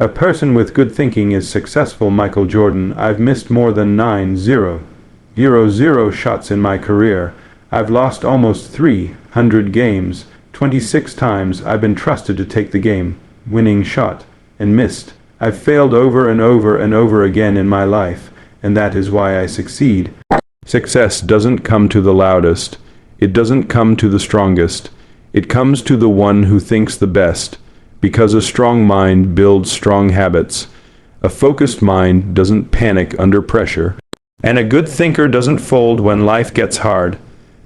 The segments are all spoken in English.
A person with good thinking is successful. Michael Jordan. I've missed more than 9-0 shots in my career. I've lost almost 300 games. 26 times I've been trusted to take the game-winning shot and missed. I've failed over and over and over again in my life, and that is why I succeed. Success doesn't come to the loudest. It doesn't come to the strongest. It comes to the one who thinks the best, because a strong mind builds strong habits. A focused mind doesn't panic under pressure. And a good thinker doesn't fold when life gets hard.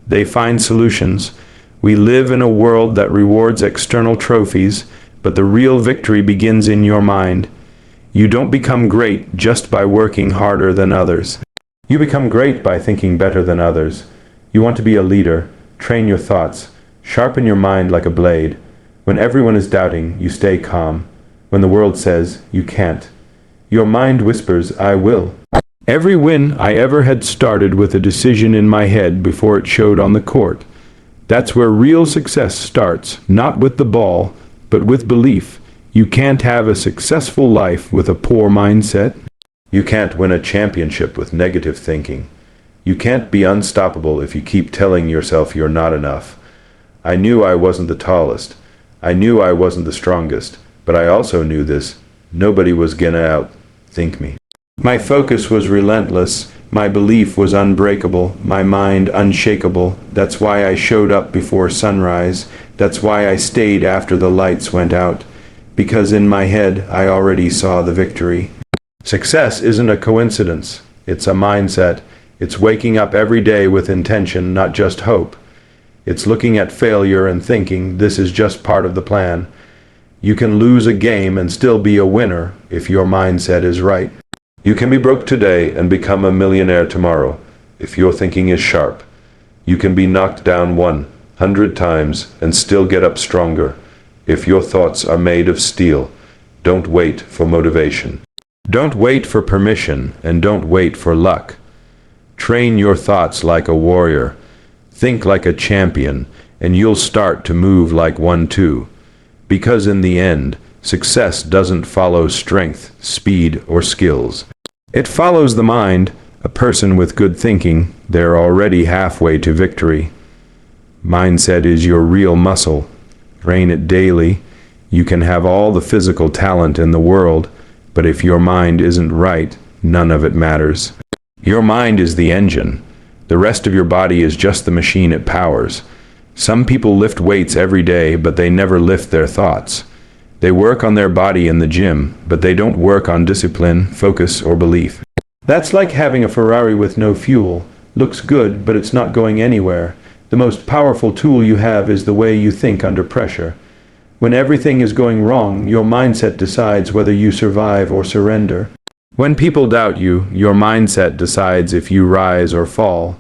They find solutions. We live in a world that rewards external trophies, but the real victory begins in your mind. You don't become great just by working harder than others. You become great by thinking better than others. You want to be a leader. Train your thoughts. Sharpen your mind like a blade. When everyone is doubting, you stay calm. When the world says, you can't, your mind whispers, I will. Every win I ever had started with a decision in my head before it showed on the court. That's where real success starts, not with the ball, but with belief. You can't have a successful life with a poor mindset. You can't win a championship with negative thinking. You can't be unstoppable if you keep telling yourself you're not enough. I knew I wasn't the tallest. I knew I wasn't the strongest, but I also knew this. Nobody was gonna outthink me. My focus was relentless. My belief was unbreakable. My mind unshakable. That's why I showed up before sunrise. That's why I stayed after the lights went out. Because in my head, I already saw the victory. Success isn't a coincidence. It's a mindset. It's waking up every day with intention, not just hope. It's looking at failure and thinking this is just part of the plan. You can lose a game and still be a winner if your mindset is right. You can be broke today and become a millionaire tomorrow if your thinking is sharp. You can be knocked down 100 times and still get up stronger if your thoughts are made of steel. Don't wait for motivation. Don't wait for permission, and don't wait for luck. Train your thoughts like a warrior. Think like a champion, and you'll start to move like one too. Because in the end, success doesn't follow strength, speed, or skills. It follows the mind. A person with good thinking, they're already halfway to victory. Mindset is your real muscle. Train it daily. You can have all the physical talent in the world, but if your mind isn't right, none of it matters. Your mind is the engine. The rest of your body is just the machine it powers. Some people lift weights every day, but they never lift their thoughts. They work on their body in the gym, but they don't work on discipline, focus, or belief. That's like having a Ferrari with no fuel. Looks good, but it's not going anywhere. The most powerful tool you have is the way you think under pressure. When everything is going wrong, your mindset decides whether you survive or surrender. When people doubt you, your mindset decides if you rise or fall.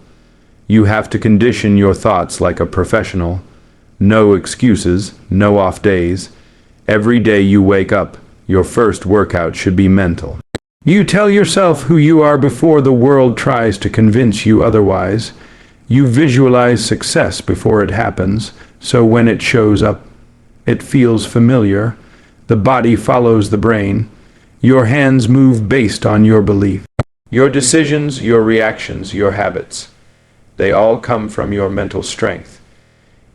You have to condition your thoughts like a professional. No excuses, no off days. Every day you wake up, your first workout should be mental. You tell yourself who you are before the world tries to convince you otherwise. You visualize success before it happens, so when it shows up, it feels familiar. The body follows the brain. Your hands move based on your belief. Your decisions, your reactions, your habits, they all come from your mental strength.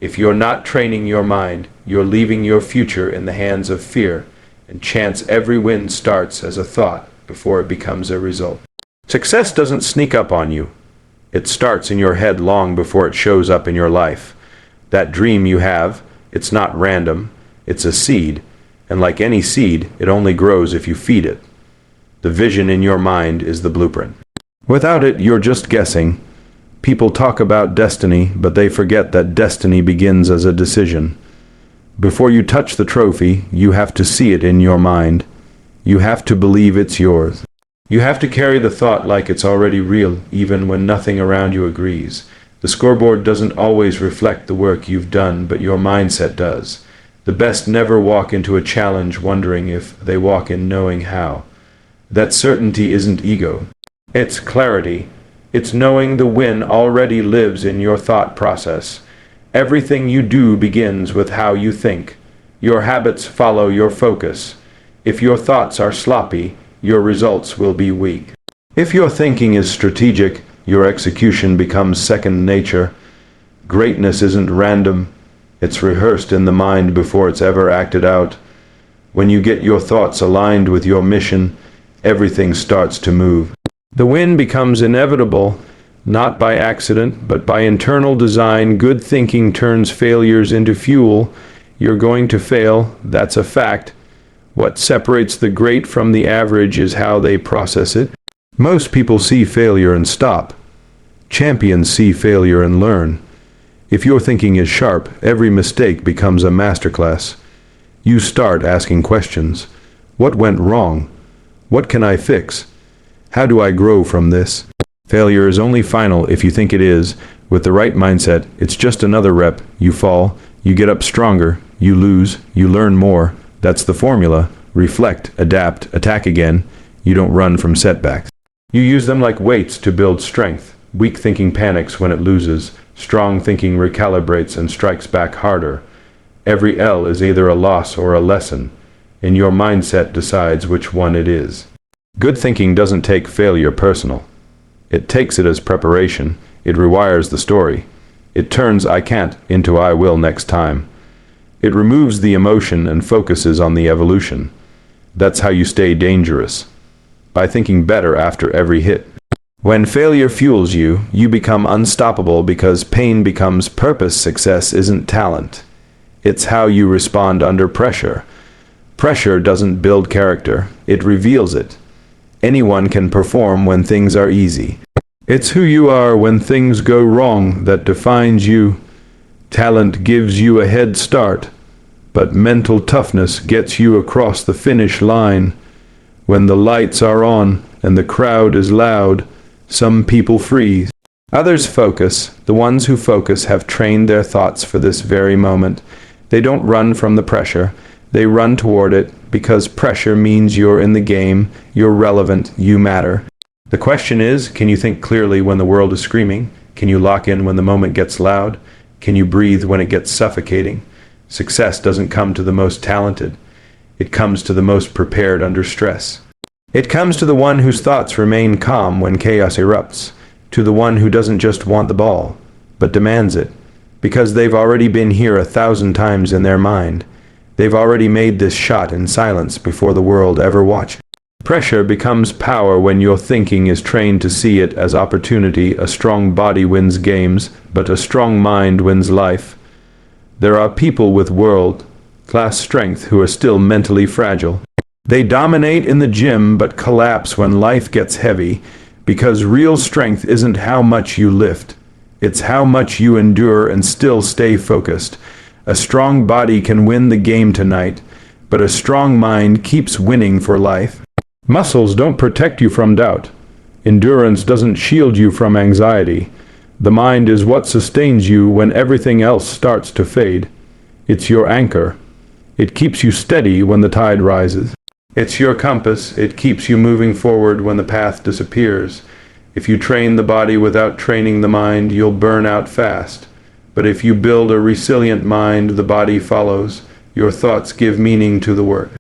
If you're not training your mind, you're leaving your future in the hands of fear, and chance every win starts as a thought before it becomes a result. Success doesn't sneak up on you. It starts in your head long before it shows up in your life. That dream you have, it's not random, it's a seed. And like any seed, it only grows if you feed it. The vision in your mind is the blueprint. Without it, you're just guessing. People talk about destiny, but they forget that destiny begins as a decision. Before you touch the trophy, you have to see it in your mind. You have to believe it's yours. You have to carry the thought like it's already real, even when nothing around you agrees. The scoreboard doesn't always reflect the work you've done, but your mindset does. The best never walk into a challenge wondering if, they walk in knowing how. That certainty isn't ego. It's clarity. It's knowing the win already lives in your thought process. Everything you do begins with how you think. Your habits follow your focus. If your thoughts are sloppy, your results will be weak. If your thinking is strategic, your execution becomes second nature. Greatness isn't random, it's rehearsed in the mind before it's ever acted out. When you get your thoughts aligned with your mission, everything starts to move. The win becomes inevitable, not by accident, but by internal design. Good thinking turns failures into fuel. You're going to fail, that's a fact. What separates the great from the average is how they process it. Most people see failure and stop. Champions see failure and learn. If your thinking is sharp, every mistake becomes a masterclass. You start asking questions. What went wrong? What can I fix? How do I grow from this? Failure is only final if you think it is. With the right mindset, it's just another rep. You fall, you get up stronger, you lose, you learn more. That's the formula. Reflect, adapt, attack again. You don't run from setbacks. You use them like weights to build strength. Weak thinking panics when it loses. Strong thinking recalibrates and strikes back harder. Every L is either a loss or a lesson, and your mindset decides which one it is. Good thinking doesn't take failure personal. It takes it as preparation. It rewires the story. It turns "I can't" into "I will" next time. It removes the emotion and focuses on the evolution. That's how you stay dangerous. By thinking better after every hit. When failure fuels you, you become unstoppable because pain becomes purpose. Success isn't talent. It's how you respond under pressure. Pressure doesn't build character, it reveals it. Anyone can perform when things are easy. It's who you are when things go wrong that defines you. Talent gives you a head start, but mental toughness gets you across the finish line. When the lights are on and the crowd is loud, some people freeze. Others focus. The ones who focus have trained their thoughts for this very moment. They don't run from the pressure. They run toward it because pressure means you're in the game, you're relevant, you matter. The question is, can you think clearly when the world is screaming? Can you lock in when the moment gets loud? Can you breathe when it gets suffocating? Success doesn't come to the most talented. It comes to the most prepared under stress. It comes to the one whose thoughts remain calm when chaos erupts, to the one who doesn't just want the ball, but demands it, because they've already been here 1,000 times in their mind. They've already made this shot in silence before the world ever watched. Pressure becomes power when your thinking is trained to see it as opportunity. A strong body wins games, but a strong mind wins life. There are people with world-class strength who are still mentally fragile. They dominate in the gym but collapse when life gets heavy, because real strength isn't how much you lift. It's how much you endure and still stay focused. A strong body can win the game tonight, but a strong mind keeps winning for life. Muscles don't protect you from doubt. Endurance doesn't shield you from anxiety. The mind is what sustains you when everything else starts to fade. It's your anchor. It keeps you steady when the tide rises. It's your compass. It keeps you moving forward when the path disappears. If you train the body without training the mind, you'll burn out fast. But if you build a resilient mind, the body follows. Your thoughts give meaning to the work.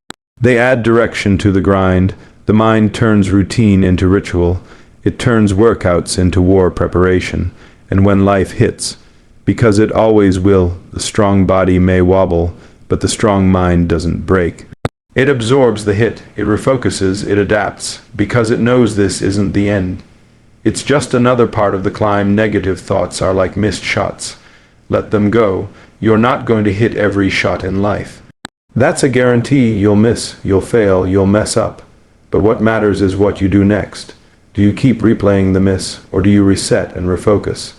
They add direction to the grind. The mind turns routine into ritual. It turns workouts into war preparation. And when life hits, because it always will, the strong body may wobble, but the strong mind doesn't break. It absorbs the hit, it refocuses, it adapts, because it knows this isn't the end. It's just another part of the climb. Negative thoughts are like missed shots. Let them go. You're not going to hit every shot in life. That's a guarantee. You'll miss, you'll fail, you'll mess up. But what matters is what you do next. Do you keep replaying the miss, or do you reset and refocus?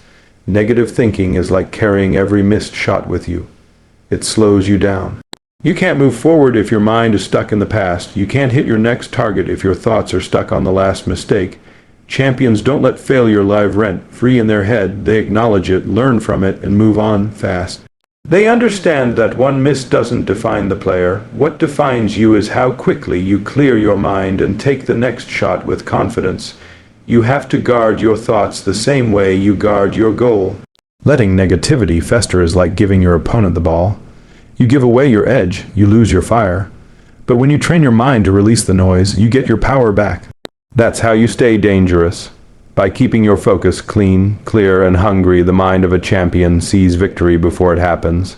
Negative thinking is like carrying every missed shot with you. It slows you down. You can't move forward if your mind is stuck in the past. You can't hit your next target if your thoughts are stuck on the last mistake. Champions don't let failure live rent free in their head. They acknowledge it, learn from it, and move on fast. They understand that one miss doesn't define the player. What defines you is how quickly you clear your mind and take the next shot with confidence. You have to guard your thoughts the same way you guard your goal. Letting negativity fester is like giving your opponent the ball. You give away your edge, you lose your fire. But when you train your mind to release the noise, you get your power back. That's how you stay dangerous. By keeping your focus clean, clear, and hungry, the mind of a champion sees victory before it happens.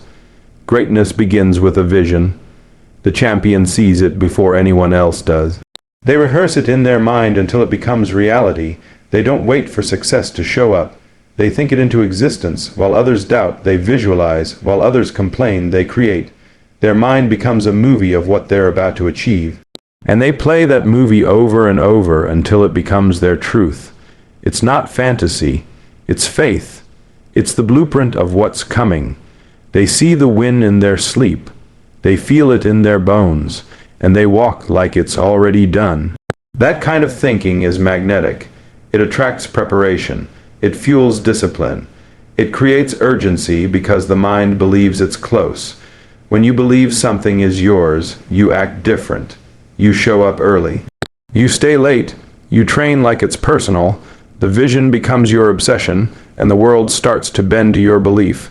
Greatness begins with a vision. The champion sees it before anyone else does. They rehearse it in their mind until it becomes reality. They don't wait for success to show up. They think it into existence. While others doubt, they visualize. While others complain, they create. Their mind becomes a movie of what they're about to achieve. And they play that movie over and over until it becomes their truth. It's not fantasy, it's faith. It's the blueprint of what's coming. They see the win in their sleep. They feel it in their bones, and they walk like it's already done. That kind of thinking is magnetic. It attracts preparation. It fuels discipline. It creates urgency because the mind believes it's close. When you believe something is yours, you act different. You show up early. You stay late. You train like it's personal. The vision becomes your obsession, and the world starts to bend to your belief.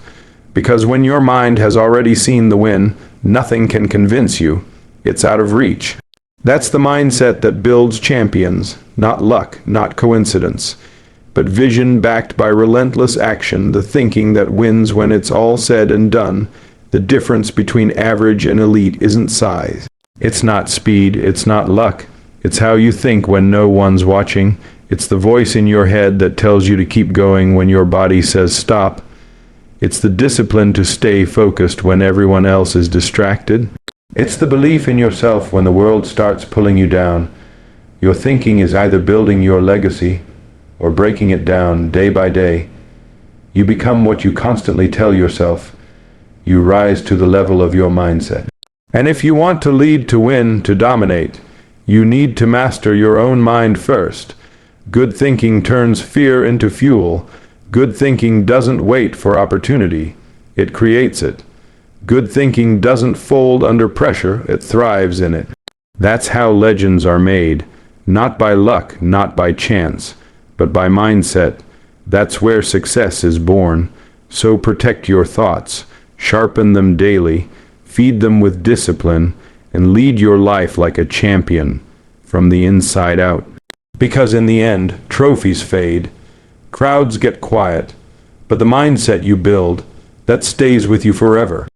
Because when your mind has already seen the win, nothing can convince you. It's out of reach. That's the mindset that builds champions, not luck, not coincidence, but vision backed by relentless action, the thinking that wins when it's all said and done. The difference between average and elite isn't size. It's not speed, it's not luck. It's how you think when no one's watching. It's the voice in your head that tells you to keep going when your body says stop. It's the discipline to stay focused when everyone else is distracted. It's the belief in yourself when the world starts pulling you down. Your thinking is either building your legacy or breaking it down day by day. You become what you constantly tell yourself. You rise to the level of your mindset. And if you want to lead, to win, to dominate, you need to master your own mind first. Good thinking turns fear into fuel. Good thinking doesn't wait for opportunity. It creates it. Good thinking doesn't fold under pressure. It thrives in it. That's how legends are made. Not by luck, not by chance, but by mindset. That's where success is born. So protect your thoughts. Sharpen them daily. Feed them with discipline. And lead your life like a champion from the inside out. Because in the end, trophies fade, crowds get quiet, but the mindset you build, that stays with you forever.